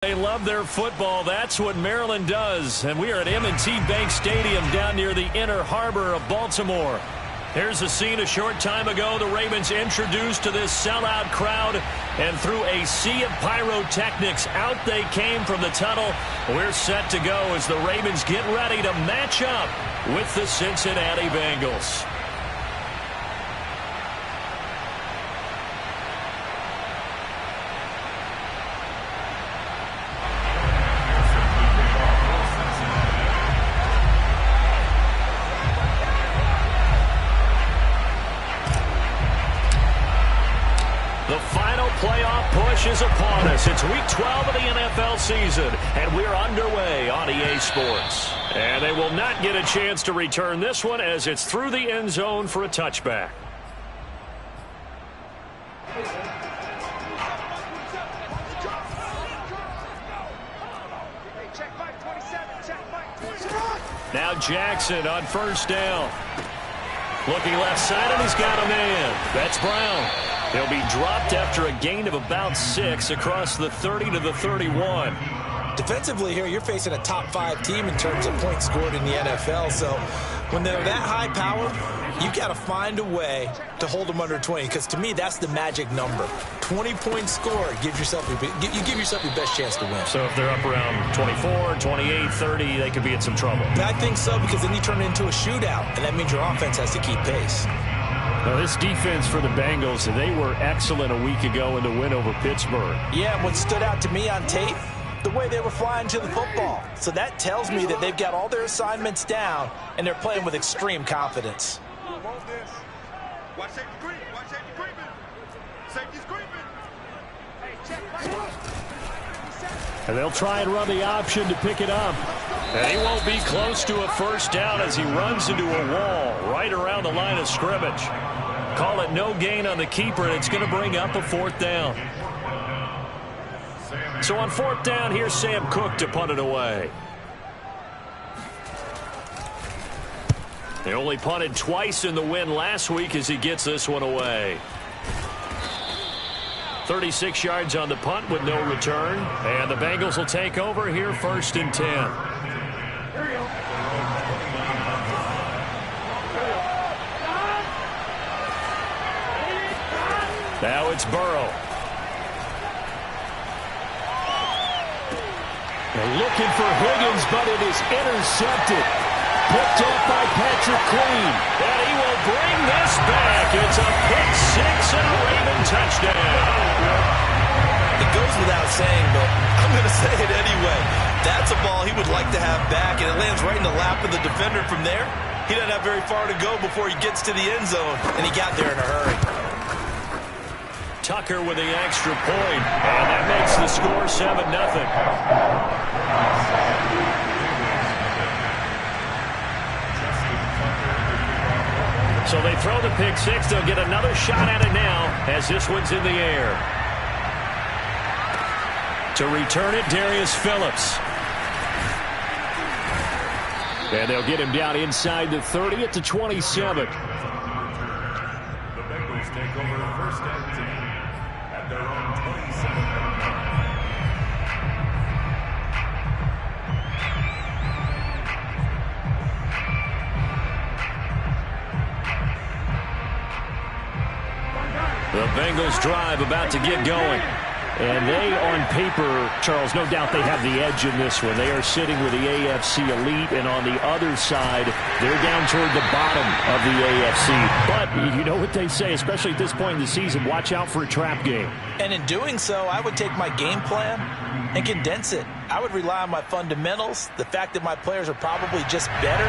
They love their football. That's what Maryland does. And we are at M&T Bank Stadium down near the Inner Harbor of Baltimore. Here's a scene a short time ago. The Ravens introduced to this sellout crowd, and through a sea of pyrotechnics, out they came from the tunnel. We're set to go as the Ravens get ready to match up with the Cincinnati Bengals. The final playoff push is upon us. It's week 12 of the NFL season, and we're underway on EA Sports. And they will not get a chance to return this one as it's through the end zone for a touchback. Now Jackson on first down. Looking left side, and he's got a man. That's Brown. He'll be dropped after a gain of about 6 across the 30 to the 31. Defensively here, you're facing a top 5 team in terms of points scored in the NFL. So when they're that high powered, you got to find a way to hold them under 20. Because to me, that's the magic number. 20 points scored, you give yourself your best chance to win. So if they're up around 24, 28, 30, they could be in some trouble. I think so, because then you turn it into a shootout, and that means your offense has to keep pace. Now, this defense for the Bengals, they were excellent a week ago in the win over Pittsburgh. Yeah, what stood out to me on tape, the way they were flying to the football. So that tells me that they've got all their assignments down, and they're playing with extreme confidence. And they'll try and run the option to pick it up. And he won't be close to a first down as he runs into a wall right around the line of scrimmage. Call it no gain on the keeper, and it's going to bring up a 4th down. So on 4th down, here's Sam Cook to punt it away. They only punted twice in the win last week as he gets this one away. 36 yards on the punt with no return. And the Bengals will take over here 1st and 10. Now it's Burrow. They're looking for Higgins, but it is intercepted. Picked up by Patrick Queen. And he will bring this back. It's a pick 6 and a Raven touchdown. It goes without saying, but I'm going to say it anyway. That's a ball he would like to have back, and it lands right in the lap of the defender from there. He doesn't have very far to go before he gets to the end zone, and he got there in a hurry. Tucker with the extra point, and that makes the score 7-0. So they throw the pick 6. They'll get another shot at it now as this one's in the air. To return it, Darius Phillips. And they'll get him down inside the 30 at the 27. The Bengals take over 1st and 10 at their own 27. The Bengals drive about to get going. And they, on paper, Charles, no doubt they have the edge in this one. They are sitting with the AFC elite, and on the other side, they're down toward the bottom of the AFC. But you know what they say, especially at this point in the season, watch out for a trap game. And in doing so, I would take my game plan and condense it. I would rely on my fundamentals, the fact that my players are probably just better,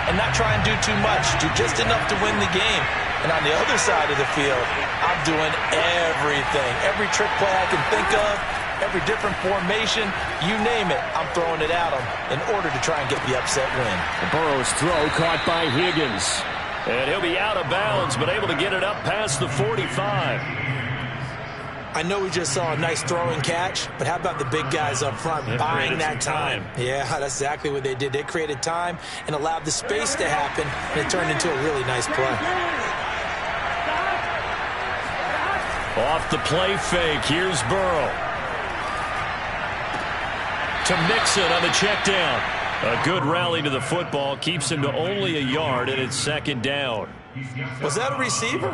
and not try and do too much, do just enough to win the game. And on the other side of the field, I'm doing everything. Every trick play I can think of, every different formation, you name it, I'm throwing it at them in order to try and get the upset win. Burrow's throw caught by Higgins. And he'll be out of bounds, but able to get it up past the 45. I know we just saw a nice throwing catch, but how about the big guys up front buying that time? Yeah, that's exactly what they did. They created time and allowed the space to happen, and it turned into a really nice play. Off the play fake, here's Burrow. to Mixon on the check down. A good rally to the football keeps him to only a yard, and it's second down. Was that a receiver?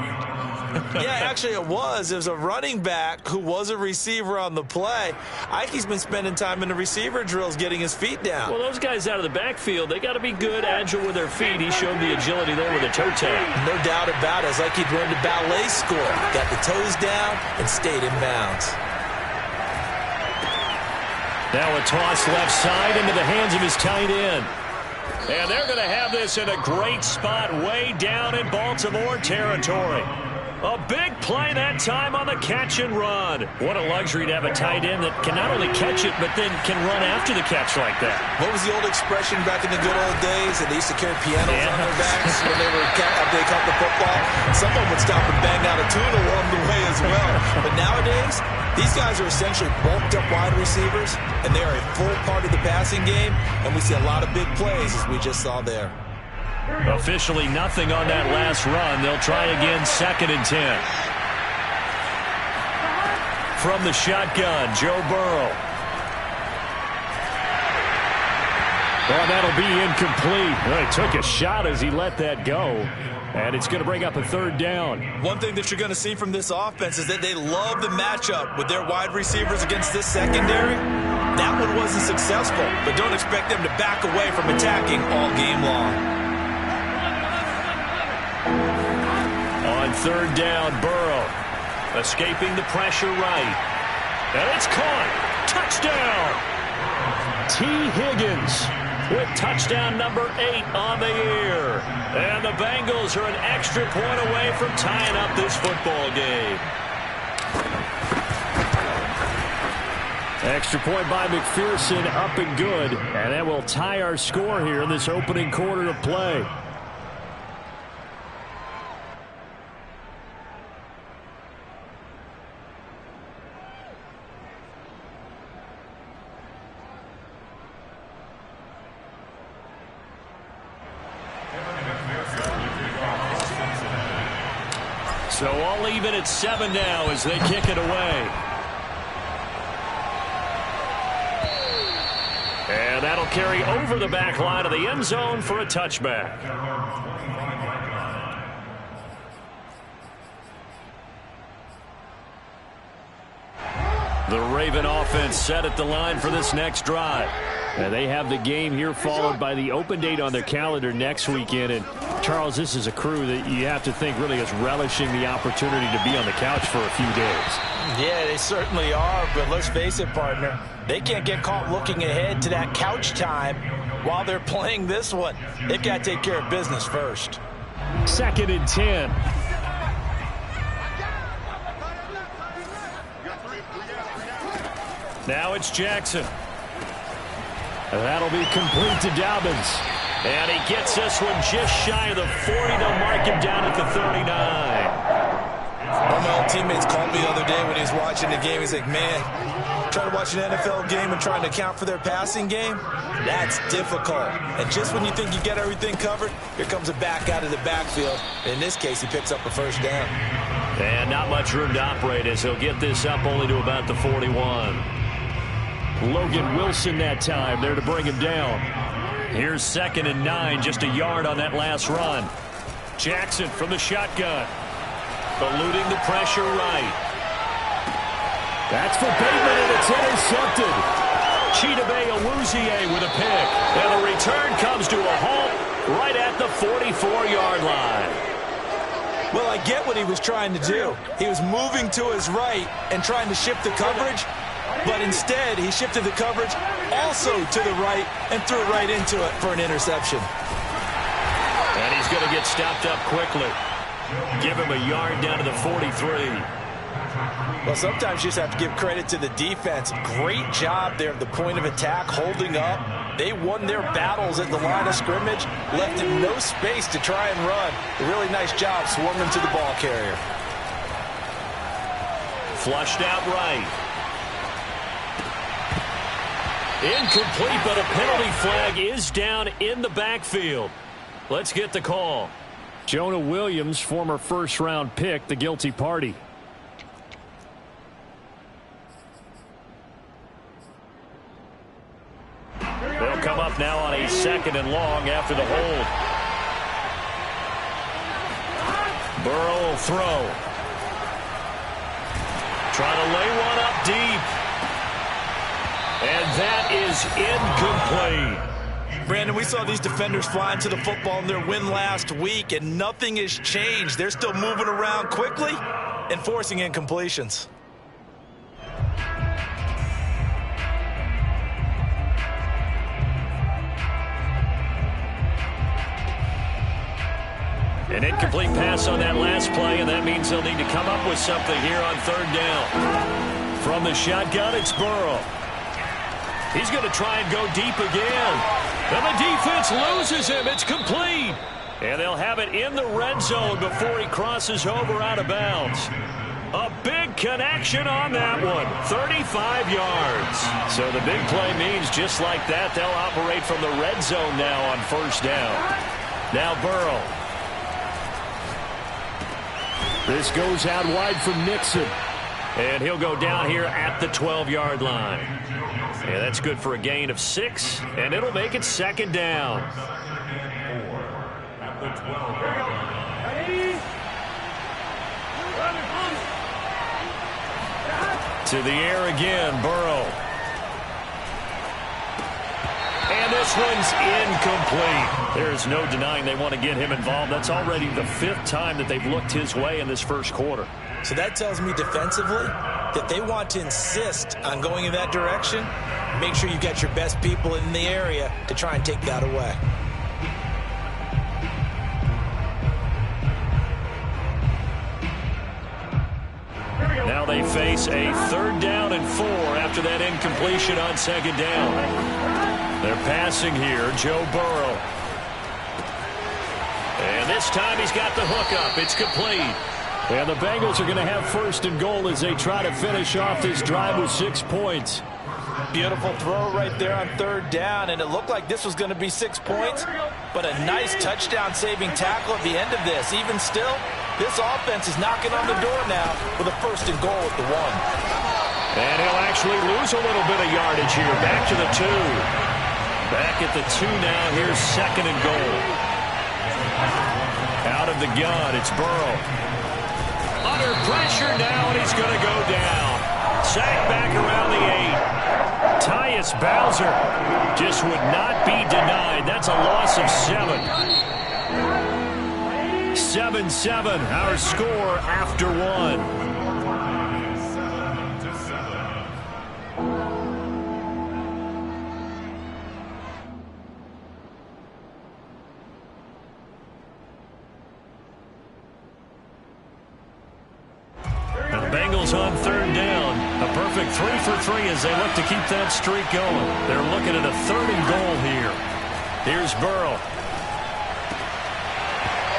Yeah, actually it was. It was a running back who was a receiver on the play. Ike's been spending time in the receiver drills getting his feet down. Well, those guys out of the backfield, they got to be good, agile with their feet. He showed the agility there with a toe tap. No doubt about it. It's like he'd learned a ballet school. Got the toes down and stayed in bounds. Now a toss left side into the hands of his tight end. And they're going to have this in a great spot way down in Baltimore territory. A big play that time on the catch and run. What a luxury to have a tight end that can not only catch it, but then can run after the catch like that. What was the old expression back in the good old days? That they used to carry pianos on their backs when they caught the football. Someone would stop and bang out a tune along the way as well. But nowadays, these guys are essentially bulked up wide receivers, and they are a full part of the passing game, and we see a lot of big plays as we just saw there. Officially nothing on that last run. They'll try again, 2nd and 10. From the shotgun, Joe Burrow. Well, that'll be incomplete. Well, he took a shot as he let that go. And it's going to bring up a 3rd down. One thing that you're going to see from this offense is that they love the matchup with their wide receivers against this secondary. That one wasn't successful, but don't expect them to back away from attacking all game long. On 3rd down, Burrow escaping the pressure right. And it's caught. Touchdown. T. Higgins with touchdown number 8 on the year. And the Bengals are an extra point away from tying up this football game. Extra point by McPherson, up and good. And that will tie our score here in this opening quarter of play. So all even at 7 now as they kick it away. And that'll carry over the back line of the end zone for a touchback. The Raven offense set at the line for this next drive. And they have the game here followed by the open date on their calendar next weekend. And, Charles, this is a crew that you have to think really is relishing the opportunity to be on the couch for a few days. Yeah, they certainly are. But let's face it, partner, they can't get caught looking ahead to that couch time while they're playing this one. They've got to take care of business first. 2nd and 10. Now it's Jackson. And that'll be complete to Dobbins. And he gets this one just shy of the 40. They'll mark him down at the 39. One of my old teammates called me the other day when he was watching the game. He's like, man, trying to watch an NFL game and trying to account for their passing game, that's difficult. And just when you think you get everything covered, here comes a back out of the backfield. In this case, he picks up a 1st down. And not much room to operate as he'll get this up only to about the 41. Logan Wilson that time there to bring him down. Here's 2nd and 9, just a yard on that last run. Jackson from the shotgun. Eluding the pressure right. That's for Bateman, and it's intercepted. Chidobe Awuzie with a pick. And the return comes to a halt right at the 44-yard line. Well, I get what he was trying to do. He was moving to his right and trying to shift the coverage. But instead, he shifted the coverage also to the right and threw it right into it for an interception. And he's going to get stopped up quickly. Give him a yard down to the 43. Well, sometimes you just have to give credit to the defense. Great job there at the point of attack, holding up. They won their battles at the line of scrimmage, left him no space to try and run. A really nice job swarming to the ball carrier. Flushed out right. Incomplete, but a penalty flag is down in the backfield. Let's get the call. Jonah Williams, former first-round pick, the guilty party. come up now on a 2nd and long after the hold. Burrow will throw. Trying to lay one up deep. And that is incomplete. Brandon, we saw these defenders flying to the football in their win last week, and nothing has changed. They're still moving around quickly and forcing incompletions. An incomplete pass on that last play, and that means they'll need to come up with something here on 3rd down. From the shotgun, it's Burrow. He's going to try and go deep again. And the defense loses him. It's complete. And they'll have it in the red zone before he crosses over out of bounds. A big connection on that one. 35 yards. So the big play means just like that, they'll operate from the red zone now on 1st down. Now Burrow. This goes out wide from Nixon. And he'll go down here at the 12-yard line. Yeah, that's good for a gain of 6, and it'll make it 2nd down. At the 12-yard line. To the air again, Burrow. And this one's incomplete. There's no denying they want to get him involved. That's already the 5th time that they've looked his way in this 1st quarter. So that tells me defensively that they want to insist on going in that direction. Make sure you've got your best people in the area to try and take that away. Now they face a 3rd down and 4 after that incompletion on 2nd down. They're passing here, Joe Burrow. And this time he's got the hook up. It's complete. And the Bengals are going to have 1st and goal as they try to finish off this drive with 6 points. Beautiful throw right there on 3rd down, and it looked like this was going to be 6 points, but a nice touchdown-saving tackle at the end of this. Even still, this offense is knocking on the door now with a 1st and goal at the 1. And he'll actually lose a little bit of yardage here. Back to the 2. Back at the 2 now. Here's 2nd and goal. Out of the gun, it's Burrow. Under pressure now, and he's going to go down. Sacked back around the 8. Tyus Bowser just would not be denied. That's a loss of 7. 7-7, our score after 1. On 3rd down, a perfect 3 for 3 as they look to keep that streak going. They're looking at a 3rd and goal here. Here's Burrow.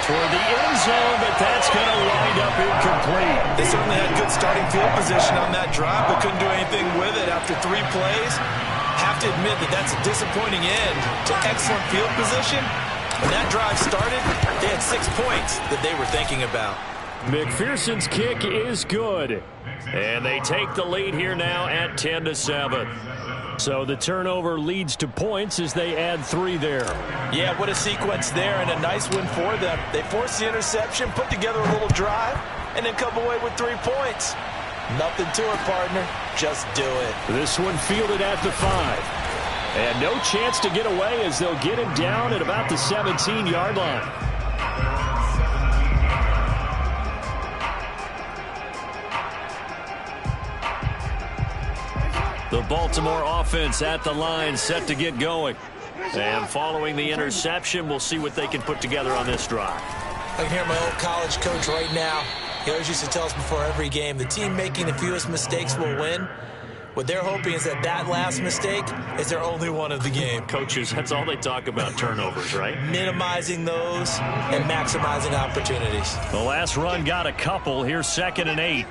Toward the end zone, but that's going to wind up incomplete. They certainly had good starting field position on that drive, but couldn't do anything with it after 3 plays. Have to admit that that's a disappointing end to excellent field position. When that drive started, they had 6 points that they were thinking about. McPherson's kick is good. And they take the lead here now at 10-7. So the turnover leads to points as they add 3 there. Yeah, what a sequence there, and a nice win for them. They forced the interception, put together a little drive, and then come away with 3 points. Nothing to it, partner. Just do it. This one fielded at the 5. And no chance to get away as they'll get him down at about the 17-yard line. The Baltimore offense at the line, set to get going. And following the interception, we'll see what they can put together on this drive. I can hear my old college coach right now. He always used to tell us before every game, the team making the fewest mistakes will win. What they're hoping is that that last mistake is their only one of the game. Coaches, that's all they talk about, turnovers, right? Minimizing those and maximizing opportunities. The last run got a couple. Here's 2nd and 8.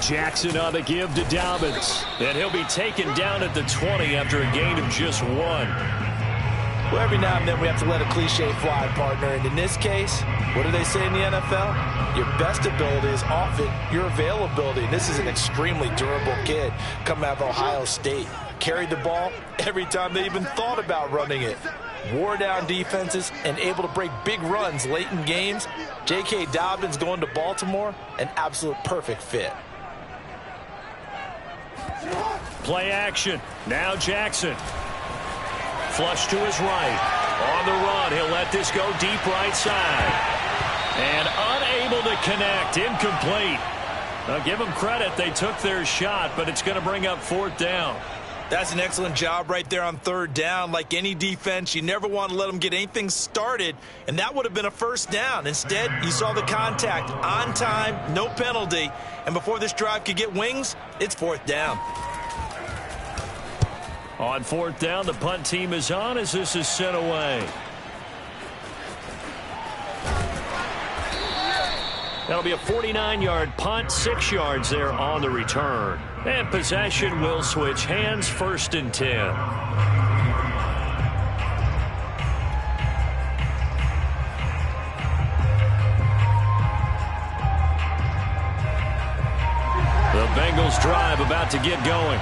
Jackson on the give to Dobbins. And he'll be taken down at the 20 after a gain of just 1. Well, every now and then we have to let a cliche fly, partner. And in this case, what do they say in the NFL? Your best ability is often your availability. And this is an extremely durable kid coming out of Ohio State. Carried the ball every time they even thought about running it. Wore down defenses and able to break big runs late in games. J.K. Dobbins going to Baltimore, an absolute perfect fit. Play action. Now Jackson. Flush to his right. On the run, he'll let this go deep right side. And unable to connect. Incomplete. Now give them credit. They took their shot, but it's going to bring up 4th down. That's an excellent job right there on 3rd down. Like any defense, you never want to let them get anything started, and that would have been a 1st down. Instead, you saw the contact on time, no penalty, and before this drive could get wings, it's 4th down. On 4th down, the punt team is on as this is sent away. That'll be a 49-yard punt, 6 yards there on the return. And possession will switch hands, 1st and 10. The Bengals drive about to get going.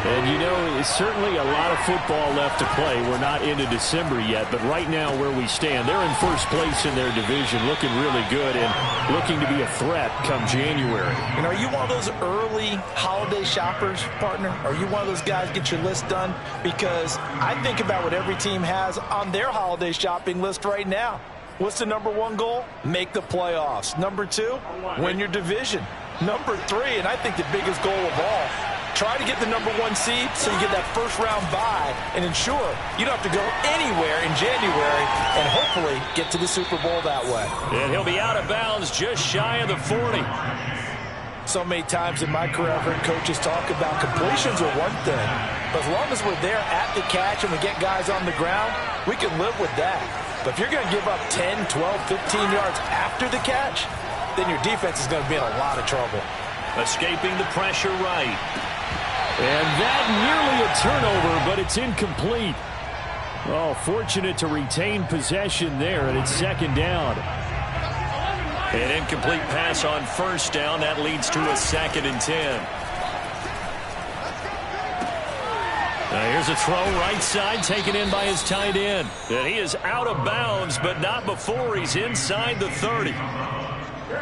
And, you know, it's certainly a lot of football left to play. We're not into December yet, but right now where we stand, they're in 1st place in their division, looking really good and looking to be a threat come January. And are you one of those early holiday shoppers, partner? Are you one of those guys get your list done? Because I think about what every team has on their holiday shopping list right now. What's the number 1 goal? Make the playoffs. Number 2, win your division. Number 3, and I think the biggest goal of all, try to get the number 1 seed so you get that 1st round bye and ensure you don't have to go anywhere in January and hopefully get to the Super Bowl that way. And he'll be out of bounds just shy of the 40. So many times in my career, I've heard coaches talk about completions are one thing, but as long as we're there at the catch and we get guys on the ground, we can live with that. But if you're going to give up 10, 12, 15 yards after the catch, then your defense is going to be in a lot of trouble. Escaping the pressure right. And that nearly a turnover, but it's incomplete. Oh, fortunate to retain possession there, and it's 2nd down. An incomplete pass on 1st down. That leads to a 2nd and 10. Now here's a throw right side taken in by his tight end. And he is out of bounds, but not before he's inside the 30.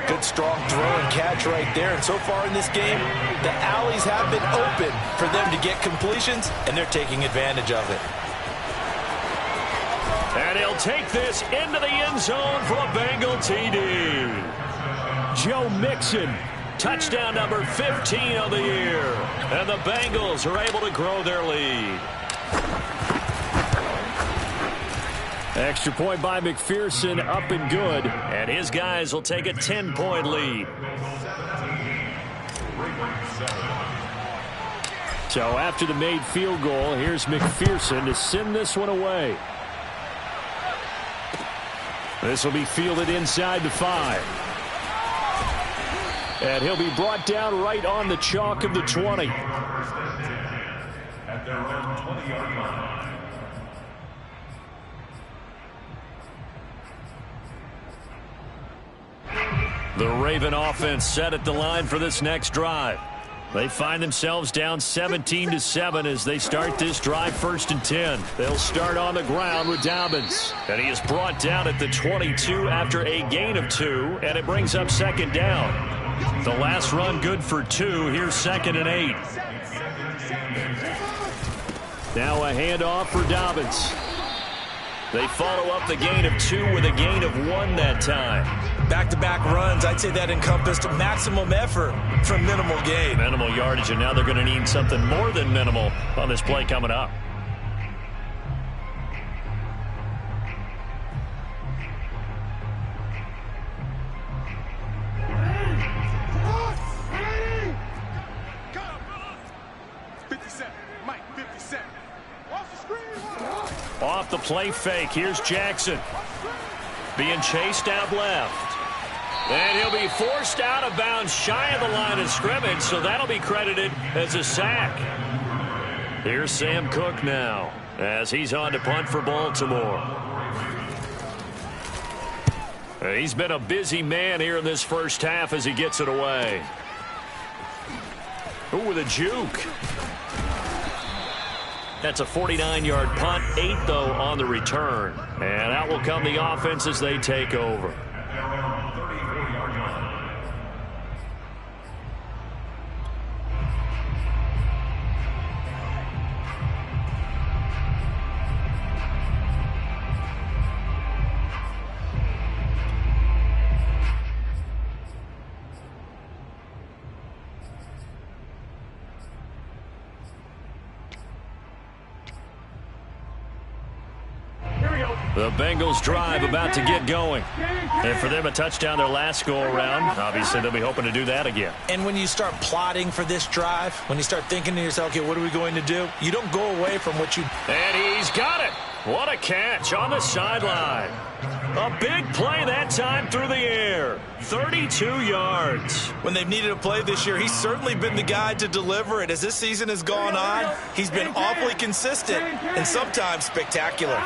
Good, strong throw and catch right there. And so far in this game, the alleys have been open for them to get completions, and they're taking advantage of it. And he'll take this into the end zone for a Bengal TD. Joe Mixon, touchdown number 15 of the year. And the Bengals are able to grow their lead. Extra point by McPherson, up and good. And his guys will take a 10-point lead. So after the made field goal, here's McPherson to send this one away. This will be fielded inside the 5. And he'll be brought down right on the chalk of the 20. At their own 20-yard line. The Raven offense set at the line for this next drive. They find themselves down 17-7 as they start this drive 1st and 10. They'll start on the ground with Dobbins. And he is brought down at the 22 after a gain of 2, and it brings up 2nd down. The last run good for 2. Here's 2nd and 8. Now a handoff for Dobbins. They follow up the gain of 2 with a gain of 1 that time. Back-to-back runs, I'd say that encompassed maximum effort for minimal gain. Minimal yardage, and now they're going to need something more than minimal on this play coming up. Off the play fake, here's Jackson. Being chased out left. And he'll be forced out of bounds shy of the line of scrimmage, so that'll be credited as a sack. Here's Sam Cook now. as he's on to punt for Baltimore. He's been a busy man here in this first half as he gets it away. Ooh, with a juke. That's a 49-yard punt, 8, though, on the return. And out will come the offense as they take over. The Bengals drive about to get going. And for them, a touchdown their last go-around. Obviously, they'll be hoping to do that again. And when you start plotting for this drive, when you start thinking to yourself, okay, what are we going to do? You don't go away from what you... And he's got it. What a catch on the sideline. A big play that time through the air. 32 yards. When they've needed a play this year, he's certainly been the guy to deliver it. As this season has gone on, he's been awfully consistent and sometimes spectacular.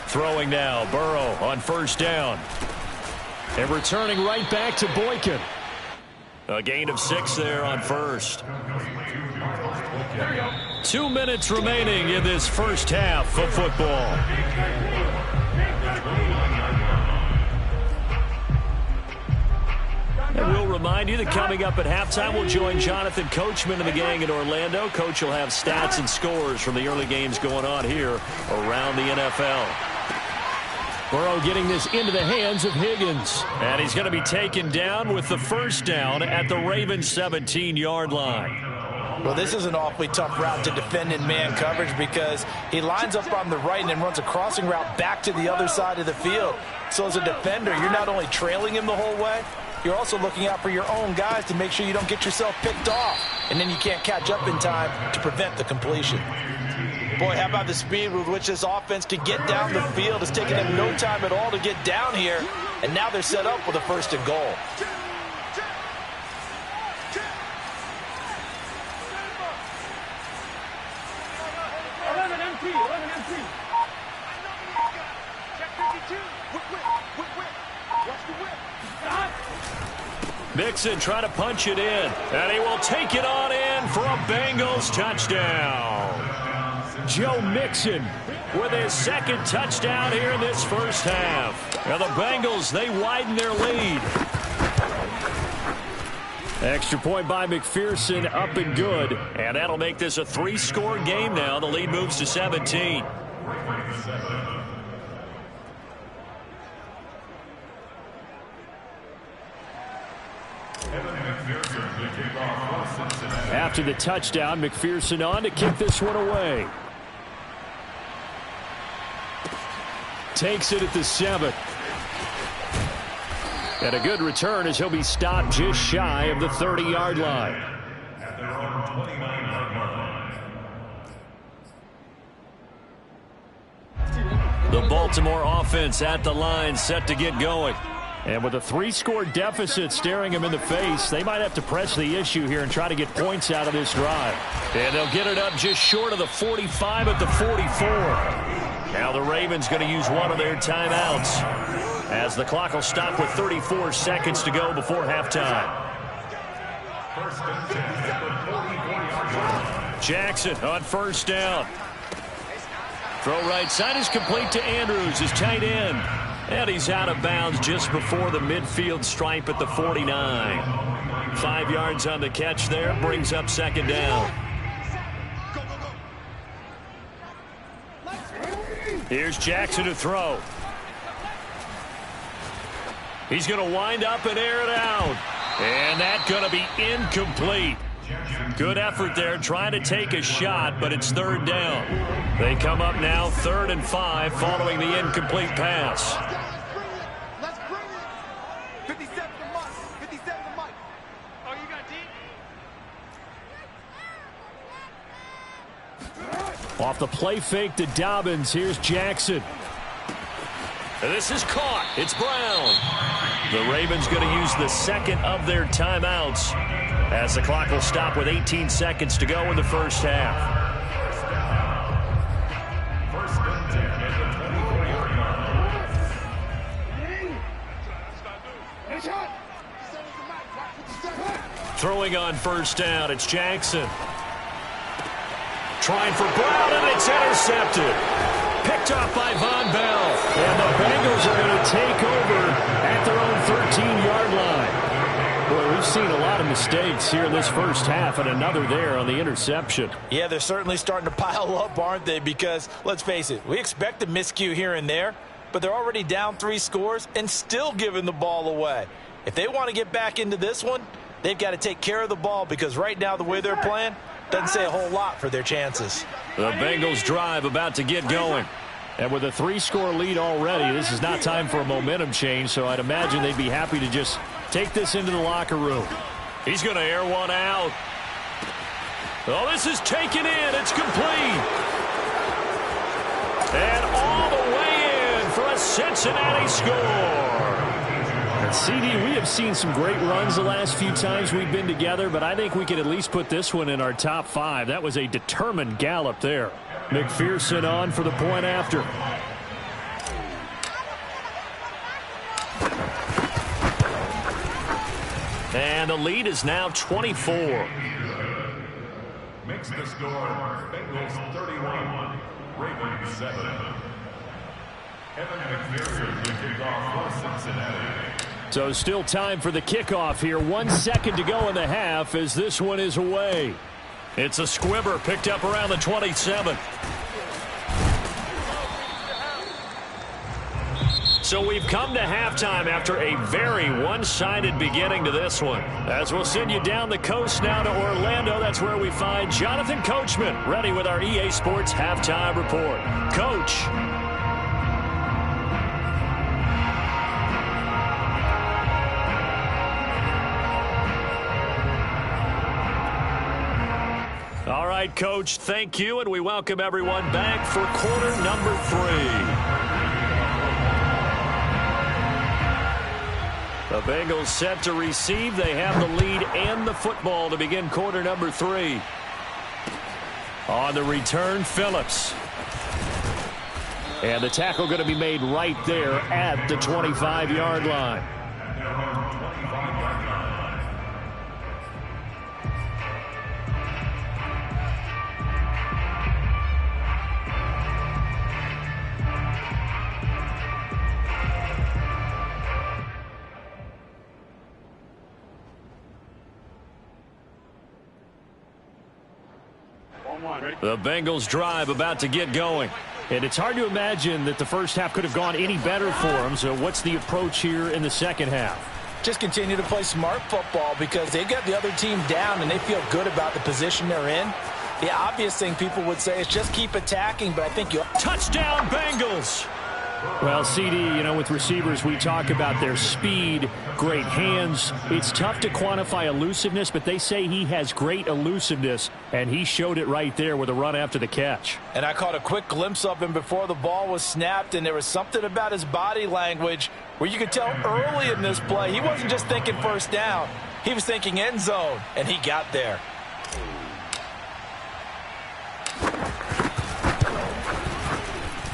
Throwing now, Burrow on first down. And returning right back to Boykin. A gain of 6 there on first. 2 minutes remaining in this first half of football. And we'll remind you that coming up at halftime, we'll join Jonathan Coachman and the gang in Orlando. Coach will have stats and scores from the early games going on here around the NFL. Burrow getting this into the hands of Higgins. And he's going to be taken down with the first down at the Ravens' 17-yard line. Well, this is an awfully tough route to defend in man coverage because he lines up on the right and then runs a crossing route back to the other side of the field. So as a defender, you're not only trailing him the whole way, you're also looking out for your own guys to make sure you don't get yourself picked off. And then you can't catch up in time to prevent the completion. Boy, how about the speed with which this offense can get down the field? It's taken them no time at all to get down here. And now they're set up with a 1st and goal. Mixon trying to punch it in. And he will take it on in for a Bengals touchdown. Joe Mixon with his 2nd touchdown here in this first half. And the Bengals, they widen their lead. Extra point by McPherson, up and good. And that'll make this a 3-score game now. The lead moves to 17. After the touchdown, McPherson on to kick this one away. Takes it at the 7. And a good return as he'll be stopped just shy of the 30-yard line. At their own 29-yard line. The Baltimore offense at the line, set to get going. And with a 3-score deficit staring them in the face, they might have to press the issue here and try to get points out of this drive. And they'll get it up just short of the 45 at the 44. Now the Ravens going to use one of their timeouts as the clock will stop with 34 seconds to go before halftime. Jackson on first down. Throw right side is complete to Andrews, his tight end. And he's out of bounds just before the midfield stripe at the 49. 5 yards on the catch there, brings up 2nd down. Here's Jackson to throw. He's going to wind up and air it out. And that's going to be incomplete. Good effort there trying to take a shot, but it's 3rd down. They come up now 3rd and 5 following the incomplete pass. Let's bring it. 57 to Mike. 57 to Mike. Oh, you got deep? Off the play fake to Dobbins, here's Jackson. This is caught. It's Brown. The Ravens going to use the second of their timeouts as the clock will stop with 18 seconds to go in the first half. First and 10 at the 24-yard line. Throwing on first down, it's Jackson. Trying for Brown, and it's intercepted. Picked off by Von Bell. And the Bengals are going to take over at their own 13-yard line. Boy, we've seen a lot of mistakes here in this first half, and another there on the interception. Yeah, they're certainly starting to pile up, aren't they? Because, let's face it, we expect a miscue here and there, but they're already down 3 scores and still giving the ball away. If they want to get back into this one, they've got to take care of the ball, because right now the way they're playing doesn't say a whole lot for their chances. The Bengals drive about to get going. And with a 3-score lead already, this is not time for a momentum change, so I'd imagine they'd be happy to just take this into the locker room. He's going to air one out. Oh, this is taken in. It's complete. And all the way in for a Cincinnati score. And CD, we have seen some great runs the last few times we've been together, but I think we could at least put this one in our top 5. That was a determined gallop there. McPherson on for the point after. And the lead is now 24. Makes the score Bengals 31, Ravens 7. Evan McPherson will kick off for Cincinnati. So still time for the kickoff here. 1 second to go in the half as this one is away. It's a squibber picked up around the 27. So we've come to halftime after a very one-sided beginning to this one. As we'll send you down the coast now to Orlando, that's where we find Jonathan Coachman ready with our EA Sports Halftime Report. Coach. All right, Coach, thank you, and we welcome everyone back for quarter number 3. The Bengals set to receive. They have the lead and the football to begin quarter number 3. On the return, Phillips. And the tackle going to be made right there at the 25-yard line. The Bengals drive about to get going. And it's hard to imagine that the first half could have gone any better for them. So what's the approach here in the second half? Just continue to play smart football, because they've got the other team down and they feel good about the position they're in. The obvious thing people would say is just keep attacking, but I think you'll... Touchdown, Bengals! Well, CD, you know, with receivers, we talk about their speed, great hands. It's tough to quantify elusiveness, but they say he has great elusiveness, and he showed it right there with a run after the catch. And I caught a quick glimpse of him before the ball was snapped, and there was something about his body language where you could tell early in this play he wasn't just thinking first down. He was thinking end zone, and he got there.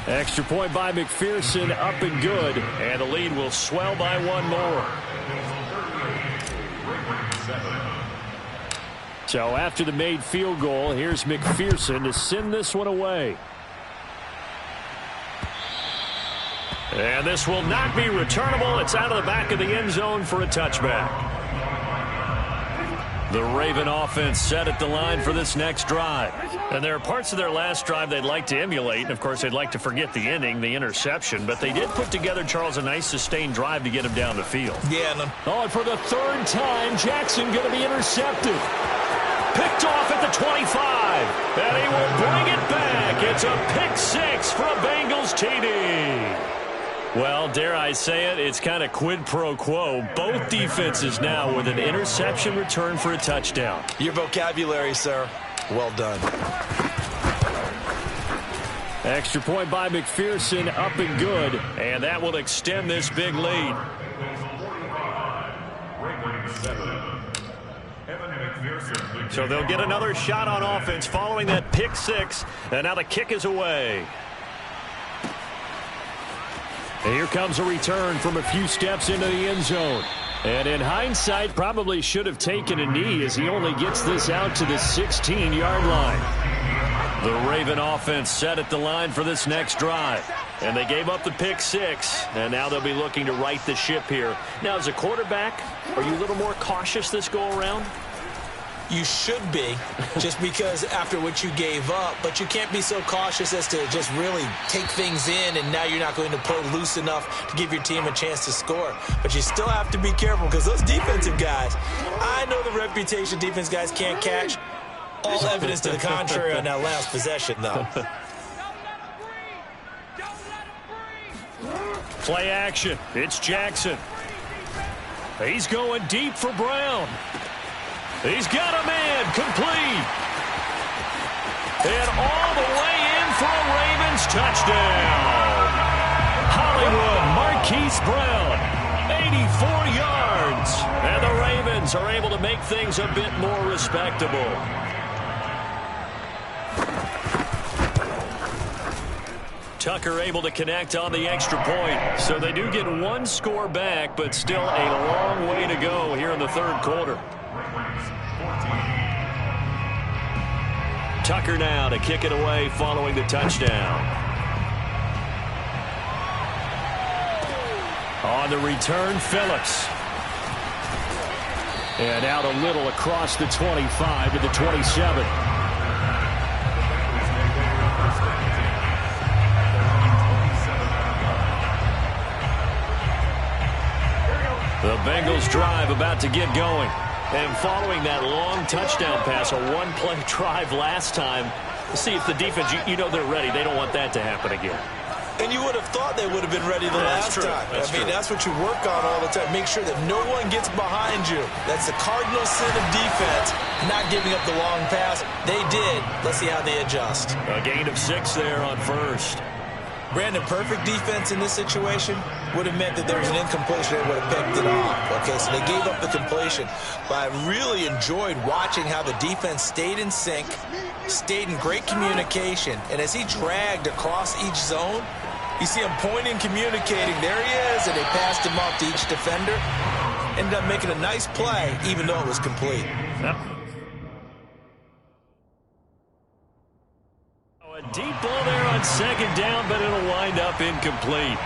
Extra point by McPherson, up and good. And the lead will swell by one more. So after the made field goal, here's McPherson to send this one away. And this will not be returnable. It's out of the back of the end zone for a touchback. The Raven offense set at the line for this next drive. And there are parts of their last drive they'd like to emulate. And, of course, they'd like to forget the ending, the interception. But they did put together, Charles, a nice sustained drive to get him down the field. Yeah. Oh, and for the third time, Jackson going to be intercepted. Picked off at the 25. And he will bring it back. It's a pick-6 for a Bengals TD. Well, dare I say it, it's kind of quid pro quo. Both defenses now with an interception return for a touchdown. Your vocabulary, sir. Well done. Extra point by McPherson, up and good. And that will extend this big lead. So they'll get another shot on offense following that pick six. And now the kick is away. And here comes a return from a few steps into the end zone. And in hindsight, probably should have taken a knee as he only gets this out to the 16-yard line. The Raven offense set at the line for this next drive. And they gave up the pick six, and now they'll be looking to right the ship here. Now, as a quarterback, are you a little more cautious this go-around? You should be, just because after what you gave up, but you can't be so cautious as to just really take things in, and now you're not going to play loose enough to give your team a chance to score. But you still have to be careful because those defensive guys, I know the reputation defense guys can't catch. All evidence to the contrary on that last possession, though. Play action. It's Jackson. He's going deep for Brown. He's got a man complete. And all the way in for a Ravens touchdown. Hollywood Marquise Brown, 84 yards. And the Ravens are able to make things a bit more respectable. Tucker able to connect on the extra point. So they do get one score back, but still a long way to go here in the third quarter. Tucker now to kick it away following the touchdown. On the return, Phillips. And out a little across the 25 to the 27. The Bengals drive about to get going. And following that long touchdown pass, a one-play drive last time, see if the defense, you know they're ready. They don't want that to happen again. And you would have thought they would have been ready the last time. I mean, that's what you work on all the time. Make sure that no one gets behind you. That's the cardinal sin of defense, not giving up the long pass. They did. Let's see how they adjust. A gain of 6 there on first. Brandon, perfect defense in this situation would have meant that there was an incompletion. They would have picked it off. Okay, so they gave up the completion. But I really enjoyed watching how the defense stayed in sync, stayed in great communication. And as he dragged across each zone, you see him pointing, communicating. There he is, and they passed him off to each defender. Ended up making a nice play, even though it was complete. Yep. A deep ball there on second down, but it'll wind up incomplete.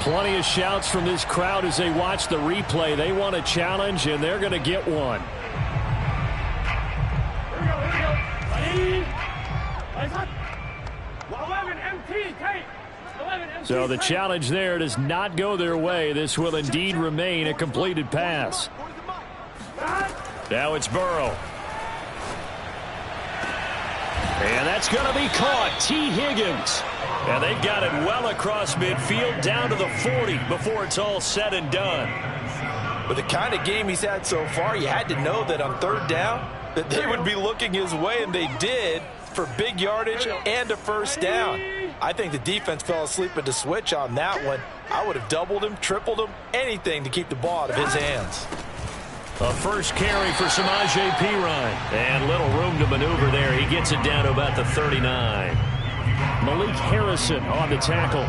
Plenty of shouts from this crowd as they watch the replay. They want a challenge, and they're going to get one. So the challenge there does not go their way. This will indeed remain a completed pass. Now it's Burrow. And that's going to be caught. T. Higgins. And they've got it well across midfield down to the 40 before it's all said and done. With the kind of game he's had so far, you had to know that on third down that they would be looking his way, and they did, for big yardage and a first down. I think the defense fell asleep at the switch on that one. I would have doubled him, tripled him, anything to keep the ball out of his hands. A first carry for Samaje Perine. And little room to maneuver there. He gets it down to about the 39. Malik Harrison on the tackle.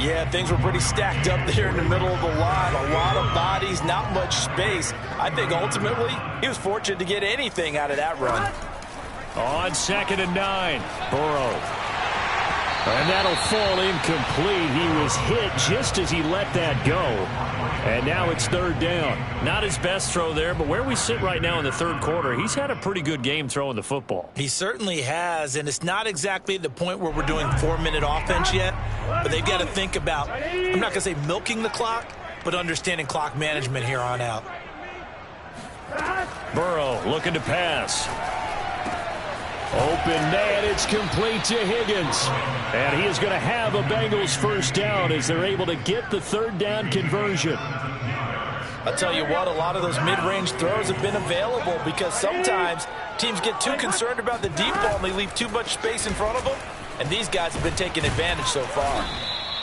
Yeah, things were pretty stacked up there in the middle of the line. A lot of bodies, not much space. I think ultimately he was fortunate to get anything out of that run. On 2nd and 9, Burrow. And that'll fall incomplete. He was hit just as he let that go. And now it's third down. Not his best throw there, but where we sit right now in the third quarter, he's had a pretty good game throwing the football. He certainly has, and it's not exactly the point where we're doing 4-minute offense yet, but they've got to think about, I'm not going to say milking the clock, but understanding clock management here on out. Burrow looking to pass. Open net, it's complete to Higgins. And he is going to have a Bengals first down as they're able to get the third down conversion. I'll tell you what, a lot of those mid-range throws have been available because sometimes teams get too concerned about the deep ball and they leave too much space in front of them. And these guys have been taking advantage so far.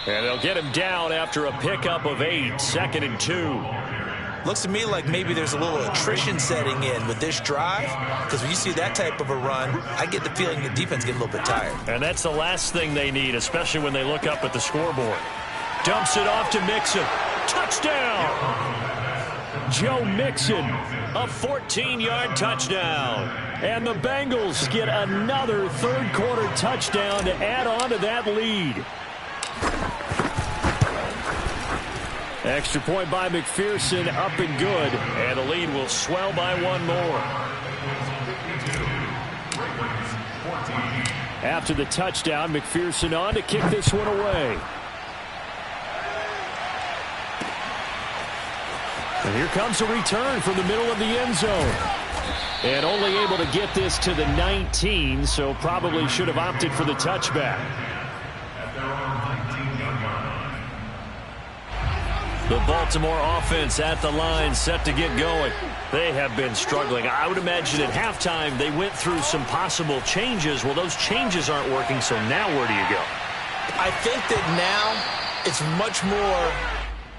And they'll get him down after a pickup of 8, 2nd and 2. Looks to me like maybe there's a little attrition setting in with this drive, because when you see that type of a run, I get the feeling the defense get a little bit tired. And that's the last thing they need, especially when they look up at the scoreboard. Dumps it off to Mixon. Touchdown! Joe Mixon, a 14-yard touchdown. And the Bengals get another third-quarter touchdown to add on to that lead. Extra point by McPherson, up and good. And the lead will swell by one more. After the touchdown, McPherson on to kick this one away. And here comes a return from the middle of the end zone. And only able to get this to the 19, so probably should have opted for the touchback. The Baltimore offense at the line, set to get going. They have been struggling. I would imagine at halftime they went through some possible changes. Well, those changes aren't working, so now where do you go? I think that now it's much more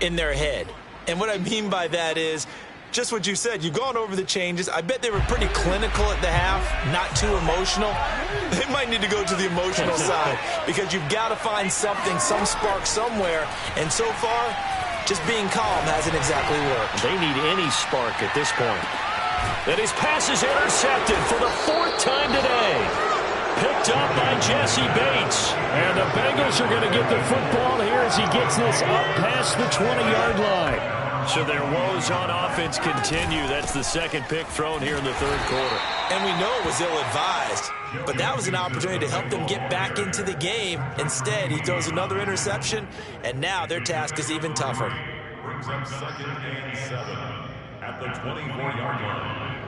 in their head. And what I mean by that is just what you said. You've gone over the changes. I bet they were pretty clinical at the half, not too emotional. They might need to go to the emotional side because you've got to find something, some spark somewhere. And so far, just being calm hasn't exactly worked. They need any spark at this point. And his pass is intercepted for the fourth time today. Picked up by Jesse Bates. And the Bengals are going to get the football here as he gets this up past the 20-yard line. So their woes on offense continue. That's the second pick thrown here in the third quarter. And we know it was ill-advised, but that was an opportunity to help them get back into the game. Instead, he throws another interception, and now their task is even tougher. Brings up 2nd and 7 at the 24-yard line.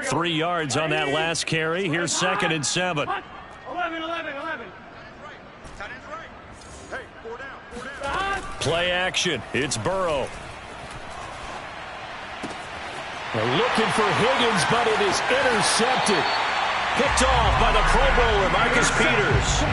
3 yards on that last carry. Here's 2nd and 7. 11. Hey, 4 down. Play action. It's Burrow. They're looking for Higgins, but it is intercepted. Picked off by the Pro Bowler, Marcus Peters.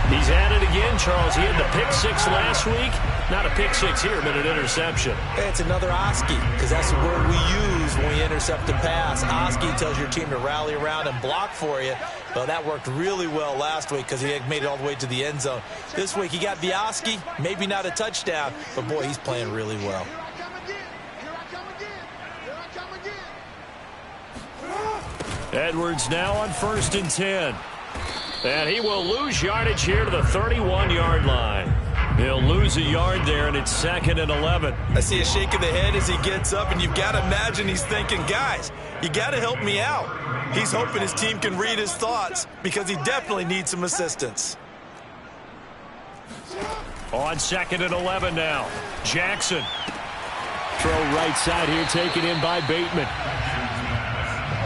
He's at it again, Charles. He had the pick six last week. Not a pick six here, but an interception. It's another Oski, because that's the word we use when we intercept a pass. Oski tells your team to rally around and block for you. Well, that worked really well last week because he had made it all the way to the end zone. This week, he got the Oski, maybe not a touchdown, but boy, he's playing really well. Edwards now on 1st and 10. And he will lose yardage here to the 31-yard line. He'll lose a yard there, and it's 2nd and 11. I see a shake of the head as he gets up, and you've got to imagine he's thinking, guys, you got to help me out. He's hoping his team can read his thoughts because he definitely needs some assistance. On 2nd and 11 now. Jackson. Throw right side here, taken in by Bateman.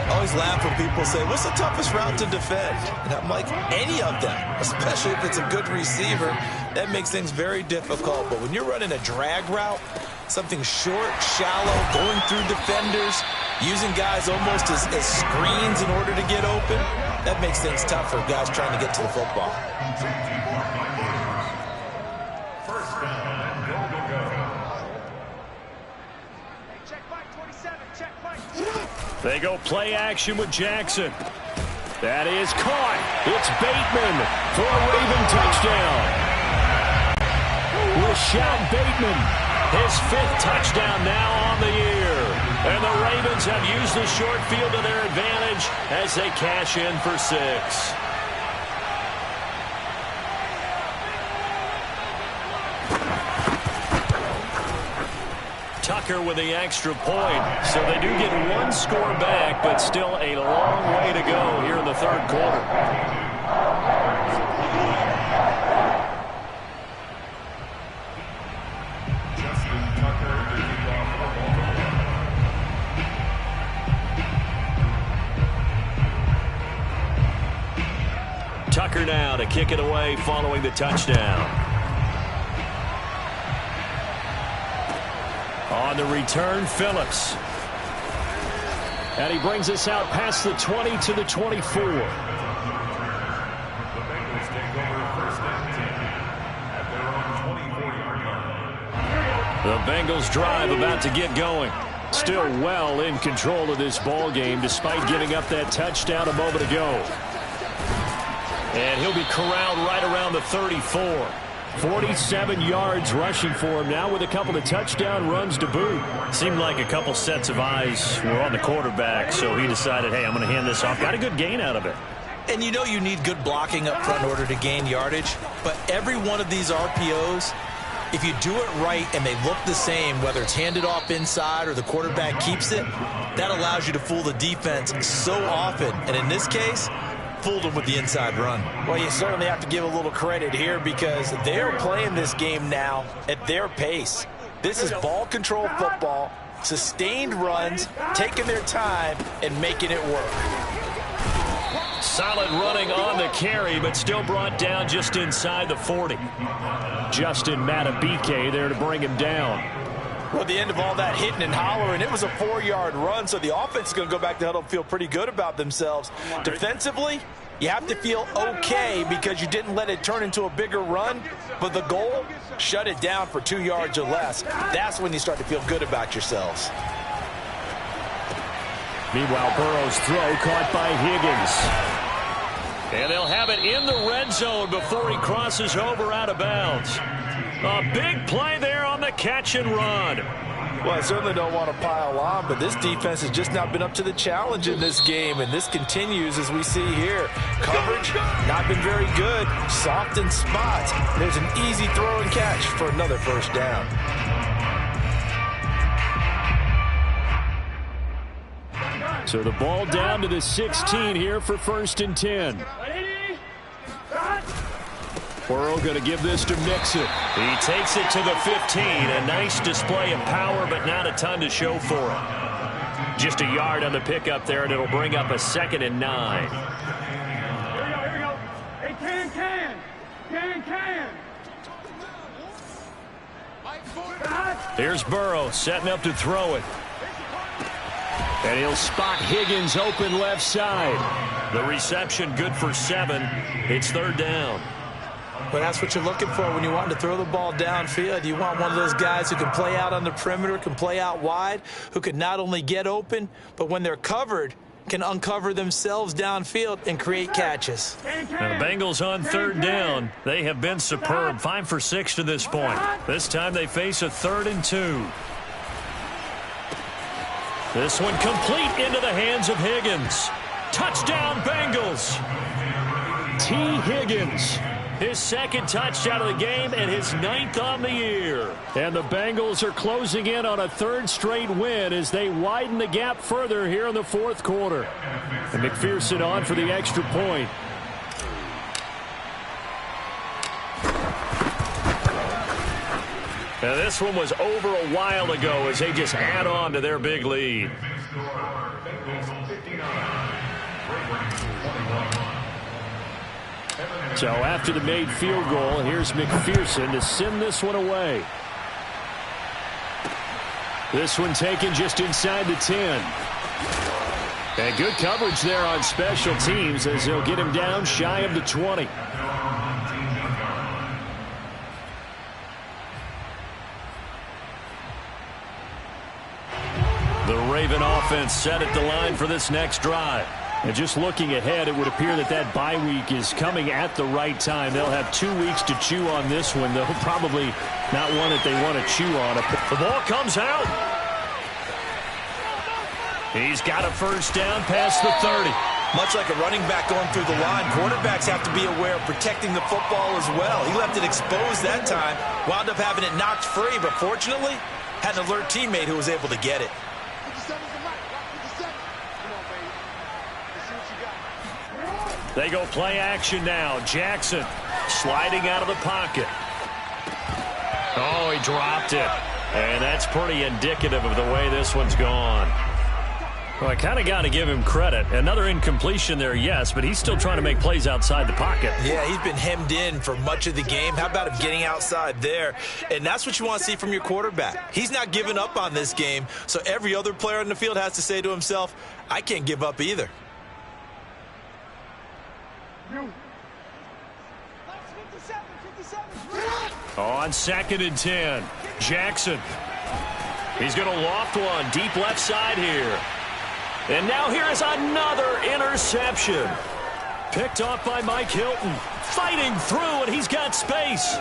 I always laugh when people say, what's the toughest route to defend? And I'm like, any of them, especially if it's a good receiver. That makes things very difficult. But when you're running a drag route, something short, shallow, going through defenders, using guys almost as screens in order to get open, that makes things tough for guys trying to get to the football. First down and goal to go. Check Mike, 27, check Mike. They go play action with Jackson. That is caught. It's Bateman for a Raven touchdown. Rashad Bateman, his 5th touchdown now on the year. And the Ravens have used the short field to their advantage as they cash in for 6. Tucker with the extra point. So they do get 1 score back, but still a long way to go here in the third quarter. Tucker now to kick it away following the touchdown. On the return, Phillips. And he brings us out past the 20 to the 24. The Bengals take over first and 10 at their own 24-yard line. The Bengals drive about to get going. Still well in control of this ball game despite giving up that touchdown a moment ago. And he'll be corralled right around the 34. 47 yards rushing for him now with a couple of touchdown runs to boot. Seemed like a couple sets of eyes were on the quarterback, so he decided, hey, I'm going to hand this off. Got a good gain out of it. And you know you need good blocking up front in order to gain yardage, but every one of these RPOs, if you do it right and they look the same, whether it's handed off inside or the quarterback keeps it, that allows you to fool the defense so often. And in this case, fooled them with the inside run. Well, you certainly have to give a little credit here because they're playing this game now at their pace. This is ball control football, sustained runs, taking their time and making it work. Solid running on the carry, but still brought down just inside the 40. Justin Matabike there to bring him down. Well, at the end of all that hitting and hollering, it was a 4-yard run, so the offense is going to go back to huddle and feel pretty good about themselves. Defensively, you have to feel okay because you didn't let it turn into a bigger run, but the goal, shut it down for 2 yards or less. That's when you start to feel good about yourselves. Meanwhile, Burrow's throw caught by Higgins. And they'll have it in the red zone before he crosses over out of bounds. A big play there on the catch and run. Well, I certainly don't want to pile on, but this defense has just not been up to the challenge in this game, and this continues as we see here. Coverage, not been very good. Soft in spots. There's an easy throw and catch for another first down. So the ball down to the 16 here for 1st and 10. Burrow going to give this to Mixon. He takes it to the 15. A nice display of power, but not a ton to show for it. Just a yard on the pickup there, and it'll bring up a 2nd and 9. Here we go. Hey, can. Here's Burrow setting up to throw it. And he'll spot Higgins open left side. The reception good for 7. It's 3rd down. But that's what you're looking for when you want to throw the ball downfield. You want one of those guys who can play out on the perimeter, can play out wide, who can not only get open, but when they're covered, can uncover themselves downfield and create catches. Now the Bengals on 3rd down. They have been superb. 5 for 6 to this point. This time they face a 3rd and 2. This one complete into the hands of Higgins. Touchdown, Bengals. T. Higgins. His 2nd touchdown of the game and his 9th on the year. And the Bengals are closing in on a 3rd straight win as they widen the gap further here in the 4th quarter. And McPherson on for the extra point. Now this one was over a while ago as they just add on to their big lead. So after the made field goal, here's McPherson to send this one away. This one taken just inside the 10. And good coverage there on special teams as they'll get him down shy of the 20. The Raven offense set at the line for this next drive. And just looking ahead, it would appear that that bye week is coming at the right time. They'll have 2 weeks to chew on this one. They'll probably not one that they want to chew on. The ball comes out. He's got a first down past the 30. Much like a running back going through the line, quarterbacks have to be aware of protecting the football as well. He left it exposed that time, wound up having it knocked free, but fortunately, had an alert teammate who was able to get it. They go play action now. Jackson sliding out of the pocket. Oh, he dropped it. And that's pretty indicative of the way this one's gone. Well, I kind of got to give him credit. Another incompletion there, yes, but he's still trying to make plays outside the pocket. Yeah, he's been hemmed in for much of the game. How about him getting outside there? And that's what you want to see from your quarterback. He's not giving up on this game, so every other player on the field has to say to himself, I can't give up either. On 2nd and 10, Jackson. He's going to loft one deep left side here. And now here is another interception. Picked off by Mike Hilton. Fighting through, and he's got space.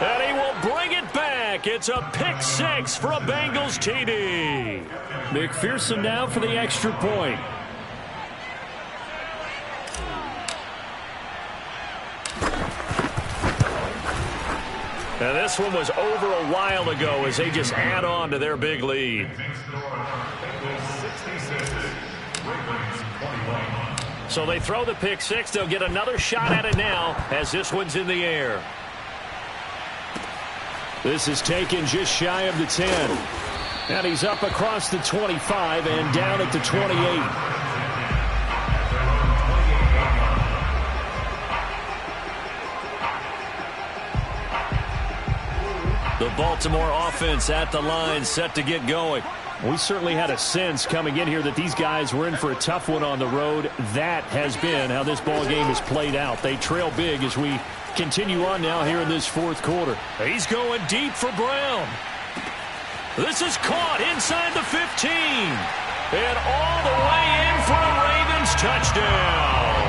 And he will bring it back. It's a pick 6 for a Bengals TD. McPherson now for the extra point. And this one was over a while ago as they just add on to their big lead. So they throw the pick 6. They'll get another shot at it now as this one's in the air. This is taken just shy of the 10. And he's up across the 25 and down at the 28. The Baltimore offense at the line, set to get going. We certainly had a sense coming in here that these guys were in for a tough one on the road. That has been how this ball game has played out. They trail big as we continue on now here in this fourth quarter. He's going deep for Brown. This is caught inside the 15. And all the way in for a Ravens touchdown.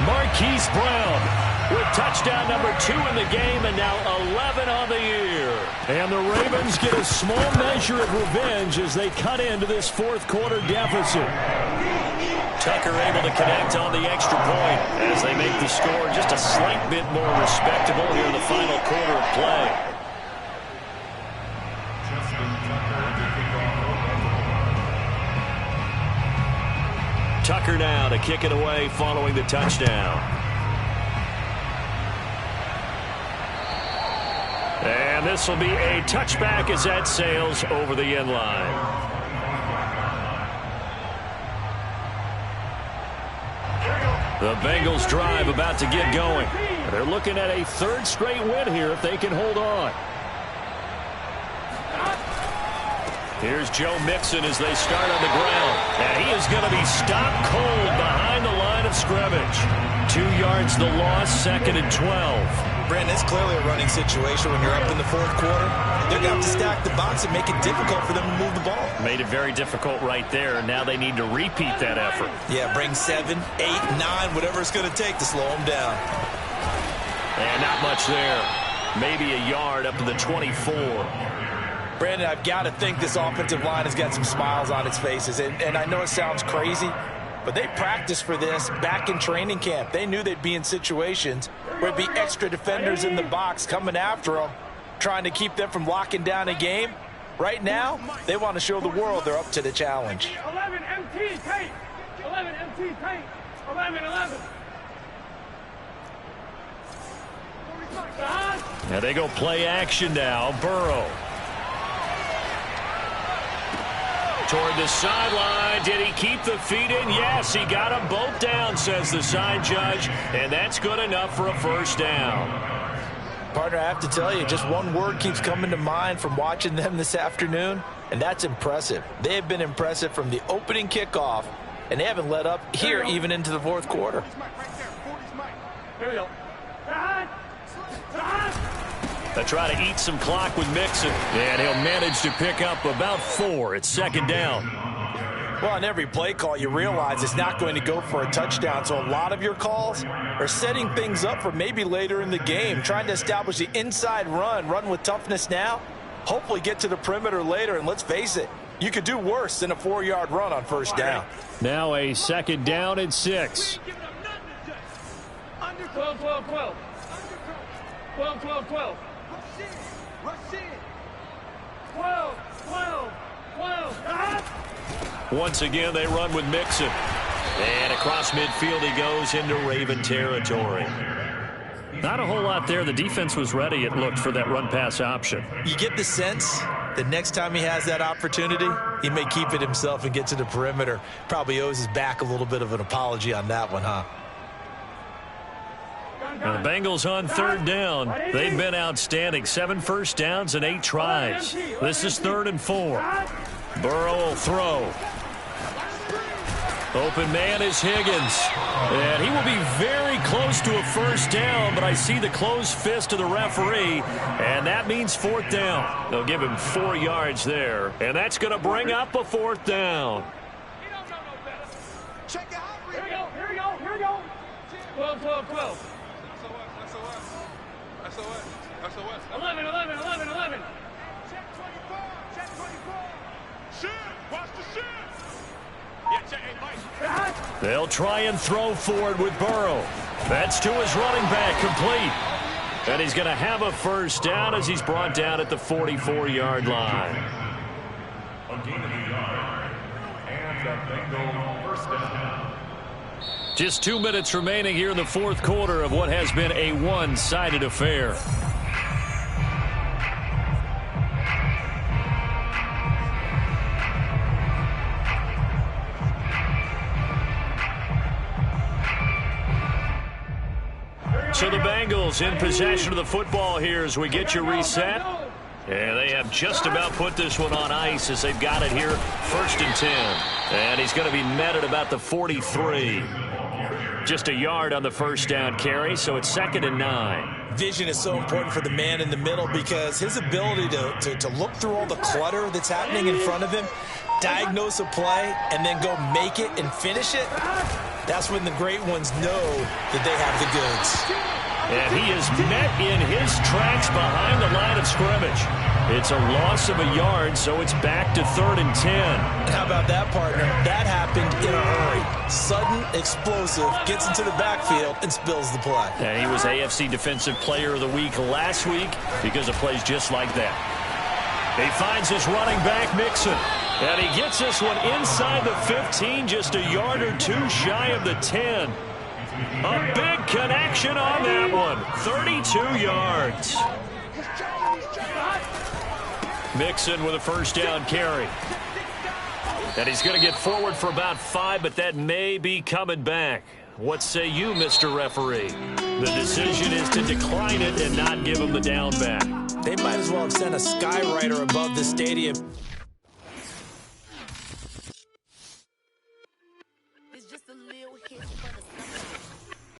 Marquise Brown with touchdown number 2 in the game, and now 11 on the year. And the Ravens get a small measure of revenge as they cut into this fourth quarter deficit. Tucker able to connect on the extra point as they make the score just a slight bit more respectable here in the final quarter of play. Tucker now to kick it away following the touchdown. And this will be a touchback as that sails over the end line. The Bengals drive about to get going. They're looking at a 3rd straight win here if they can hold on. Here's Joe Mixon as they start on the ground. And he is going to be stopped cold behind the line of scrimmage. 2 yards the loss, 2nd and 12. Brandon, it's clearly a running situation when you're up in the fourth quarter. They're going to have to stack the box and make it difficult for them to move the ball. Made it very difficult right there. Now they need to repeat that effort. Yeah, bring 7, 8, 9, whatever it's going to take to slow them down. And not much there. Maybe a yard up to the 24. Brandon, I've got to think this offensive line has got some smiles on its faces. And I know it sounds crazy, but they practiced for this back in training camp. They knew they'd be in situations where it'd be extra defenders in the box coming after them, trying to keep them from locking down a game. Right now, they want to show the world they're up to the challenge. 11 MT paint. 11 MT paint. 11. And they go play action now. Burrow. Toward the sideline. Did he keep the feet in? Yes, he got them both down, says the side judge. And that's good enough for a first down. Partner, I have to tell you, just one word keeps coming to mind from watching them this afternoon, and that's impressive. They have been impressive from the opening kickoff, and they haven't let up here even into the fourth quarter. Here we go. They try to eat some clock with Mixon, and he'll manage to pick up about 4. It's 2nd down. Well, on every play call, you realize it's not going to go for a touchdown, so a lot of your calls are setting things up for maybe later in the game, trying to establish the inside run with toughness now, hopefully get to the perimeter later, and let's face it, you could do worse than a 4-yard run on first down. Now a 2nd down and 6. 12. 12. 12. Once again, they run with Mixon. And across midfield he goes into Raven territory. Not a whole lot there. The defense was ready, it looked, for that run-pass option. You get the sense that next time he has that opportunity, he may keep it himself and get to the perimeter. Probably owes his back a little bit of an apology on that one, huh? And the Bengals on 3rd down. They've been outstanding. 7 first downs and 8 tries. This is 3rd and 4. Burrow will throw. Open man is Higgins. And he will be very close to a first down, but I see the closed fist of the referee, and that means fourth down. They'll give him 4 yards there, and that's going to bring up a fourth down. Check it out. Here we go. 12. SOS. 11. Check 24. Shit! Watch the shit! Yeah, check. Hey, Mike. They'll try and throw forward with Burrow. That's to his running back, complete. And he's going to have a first down as he's brought down at the 44-yard line. A gain of a yard. And the Bengals first down. Just 2 minutes remaining here in the fourth quarter of what has been a one-sided affair. So the Bengals in possession of the football here as we get you reset. And they have just about put this one on ice as they've got it here, 1st and 10. And he's going to be met at about the 43. Just a yard on the first down carry, so it's 2nd and 9. Vision is so important for the man in the middle because his ability to look through all the clutter that's happening in front of him, diagnose a play, and then go make it and finish it, that's when the great ones know that they have the goods. And he is met in his tracks behind the line of scrimmage. It's a loss of a yard, so it's back to 3rd and 10. How about that, partner? That happened in a hurry. Sudden, explosive, gets into the backfield, and spills the play. And he was AFC Defensive Player of the Week last week because of plays just like that. He finds his running back, Mixon. And he gets this one inside the 15, just a yard or 2 shy of the 10. A big connection on that one. 32 yards. Mixon with a first down carry. And he's going to get forward for about 5, but that may be coming back. What say you, Mr. Referee? The decision is to decline it and not give him the down back. They might as well have sent a skywriter above the stadium.